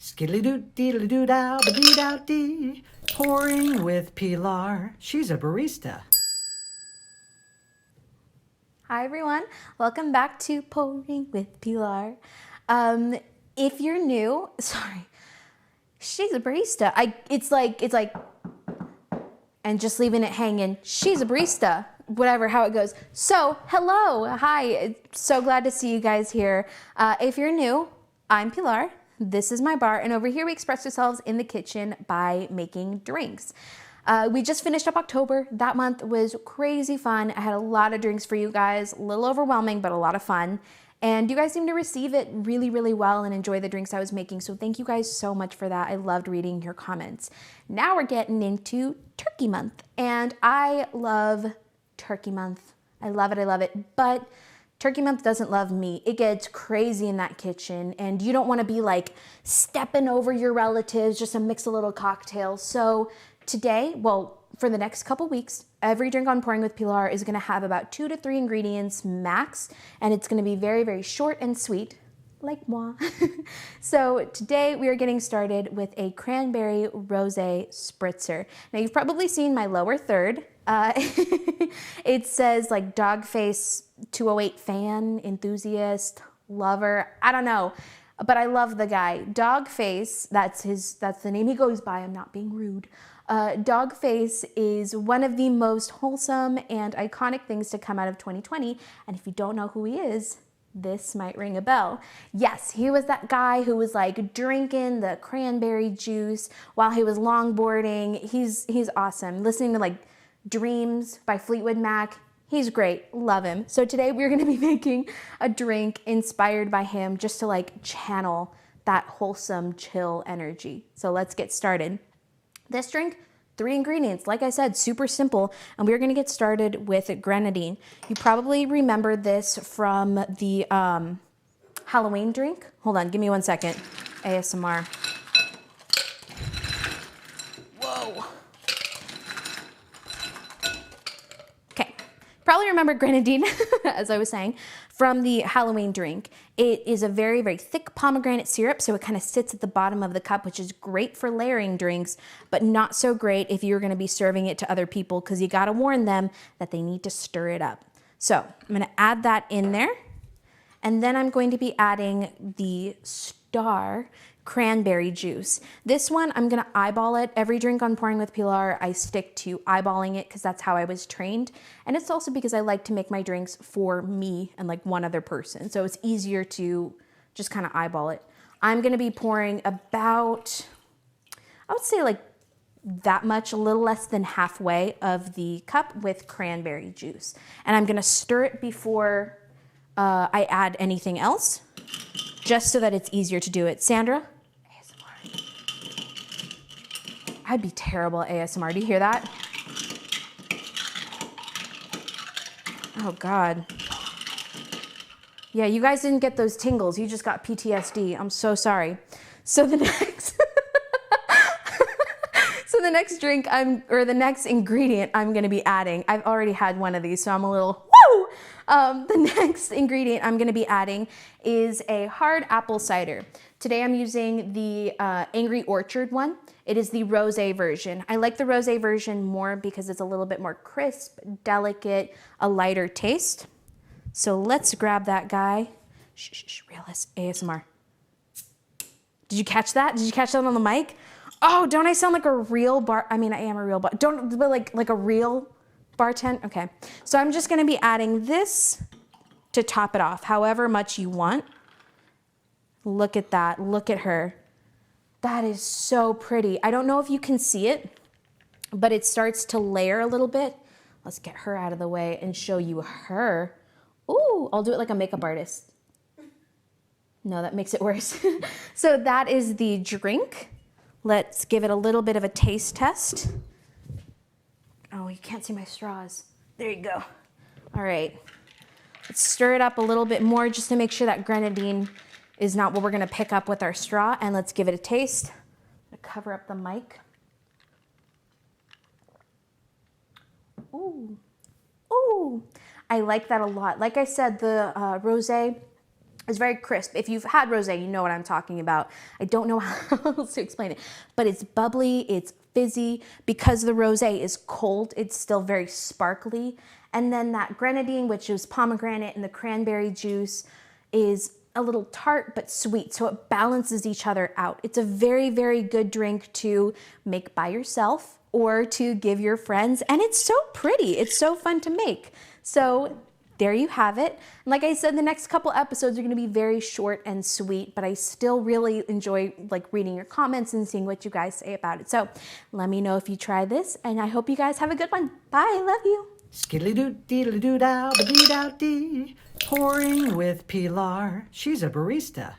Skiddly-doo-dee-doo-dow-ba-dee-dow-dee. Pouring with Pilar. She's a barista. Hi everyone, welcome back to Pouring with Pilar. If you're new, sorry, she's a barista. It's like, and just leaving it hanging. She's a barista, whatever, how it goes. So, hello, hi, so glad to see you guys here. If you're new, I'm Pilar. This is my bar, and over here we express ourselves in the kitchen by making drinks. We just finished up October. That month was crazy fun. I had a lot of drinks for you guys, a little overwhelming, but a lot of fun. And you guys seemed to receive it really, really well and enjoy the drinks I was making. So thank you guys so much for that. I loved reading your comments. Now we're getting into Turkey Month, and I love Turkey Month. I love it, but Turkey Month doesn't love me. It gets crazy in that kitchen, and you don't want to be like stepping over your relatives just to mix a little cocktail. So today, well, for the next couple weeks, every drink on Pouring with Pilar is going to have about 2 to 3 ingredients max, and it's going to be very, very short and sweet, like moi. So today we are getting started with a Cranberry Rosé Spritzer. Now you've probably seen my lower third. It says like dog face 208 fan, enthusiast, lover, I don't know, but I love the guy. Dogface, that's the name he goes by, I'm not being rude. Dogface is one of the most wholesome and iconic things to come out of 2020, and if you don't know who he is, this might ring a bell. Yes, he was that guy who was like drinking the cranberry juice while he was longboarding. He's awesome. Listening to like Dreams by Fleetwood Mac. He's great, love him. So today we're gonna be making a drink inspired by him just to like channel that wholesome, chill energy. So let's get started. This drink, 3 ingredients, like I said, super simple, and we're gonna get started with grenadine. You probably remember this from the Halloween drink. Hold on, give me 1 second. ASMR. Whoa. Okay, probably remember grenadine, as I was saying, from the Halloween drink. It is a very, very thick pomegranate syrup, so it kind of sits at the bottom of the cup, which is great for layering drinks, but not so great if you're gonna be serving it to other people, because you gotta warn them that they need to stir it up. So I'm gonna add that in there, and then I'm going to be adding the star cranberry juice. This one, I'm gonna eyeball it. Every drink on Pouring with Pilar, I stick to eyeballing it because that's how I was trained. And it's also because I like to make my drinks for me and like one other person. So it's easier to just kind of eyeball it. I'm gonna be pouring about, I would say like that much, a little less than halfway of the cup with cranberry juice. And I'm gonna stir it before I add anything else, just so that it's easier to do it. Sandra? ASMR. I'd be terrible at ASMR. Do you hear that? Oh God. Yeah, you guys didn't get those tingles. You just got PTSD. I'm so sorry. So the next, the next ingredient I'm gonna be adding, I've already had one of these, so I'm a little, woo! The next ingredient I'm gonna be adding is a hard apple cider. Today I'm using the Angry Orchard one. It is the rosé version. I like the rosé version more because it's a little bit more crisp, delicate, a lighter taste. So let's grab that guy. Shh, realist ASMR. Did you catch that? Did you catch that on the mic? Oh, don't I sound like a real I mean, I am a real but like a real bartender? Okay, so I'm just gonna be adding this to top it off, however much you want. Look at that, look at her. That is so pretty. I don't know if you can see it, but it starts to layer a little bit. Let's get her out of the way and show you her. Ooh, I'll do it like a makeup artist. No, that makes it worse. So that is the drink. Let's give it a little bit of a taste test. Oh, you can't see my straws. There you go. All right. Let's stir it up a little bit more just to make sure that grenadine is not what we're gonna pick up with our straw, and let's give it a taste. I'm gonna cover up the mic. Ooh, ooh. I like that a lot. Like I said, the rosé It's very crisp. If you've had rosé, you know what I'm talking about. I don't know how else to explain it, but it's bubbly, it's fizzy. Because the rosé is cold, it's still very sparkly. And then that grenadine, which is pomegranate, and the cranberry juice is a little tart but sweet, so it balances each other out. It's a very, very good drink to make by yourself or to give your friends, and it's so pretty. It's so fun to make. So there you have it. And like I said, the next couple episodes are going to be very short and sweet, but I still really enjoy like reading your comments and seeing what you guys say about it. So let me know if you try this, and I hope you guys have a good one. Bye, love you. Skiddly-doo-dee-doo-dow-ba-dee-dow-dee. Pouring with Pilar. She's a barista.